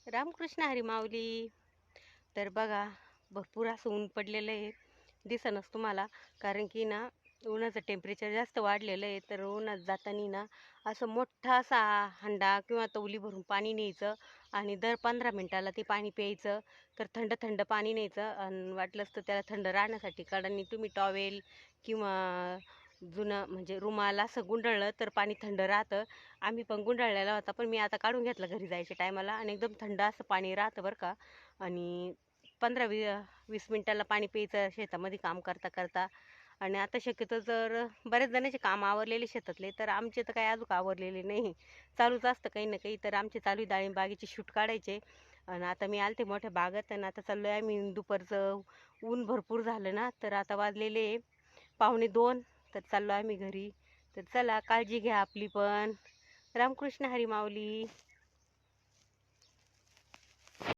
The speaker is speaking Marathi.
रामकृष्ण हरी माऊली. तर बघा, भरपूर असं ऊन पडलेलं आहे. दिसेनाच तुम्हाला, कारण की ना उन्हाचं टेम्परेचर जास्त वाढलेलं आहे. तर उन्हात जाताना ना असं मोठा असा हंडा किंवा तौली भरून पाणी न्यायचं आणि दर 15 मिनिटाला ते पाणी प्यायचं. तर थंड थंड पाणी न्यायचं आणि वाटलंच तर त्याला थंड राहण्यासाठी कडांनी तुम्ही टॉवेल किंवा जुनं म्हणजे रुमाल असं गुंडाळलं तर पाणी थंड राहतं. आम्ही पण गुंडाळलेला होता, पण मी आता काढून घेतला घरी जायच्या टायमाला आणि एकदम थंड असं पाणी राहतं बरं का. आणि 15-20 मिनिटाला पाणी प्यायचं शेतामध्ये काम करता करता. आणि आता शक्यतो जर बऱ्याच जणांचे काम आवरलेले शेतातले, तर आमचे तर काही अजून आवरलेले नाही. चालूच असतं काही ना काही. तर आमचे चालू आहे डाळिंब बागेचे शूट काढायचे. आणि आता मी आलते मोठ्या बागेत आणि आता चाललोय आम्ही. दुपारचं ऊन भरपूर झालं ना, तर आता वाजलेले 1:45. तर चाललो आम्ही घरी. तर चला, काळजी घ्या आपली पण. रामकृष्ण हरी माऊली.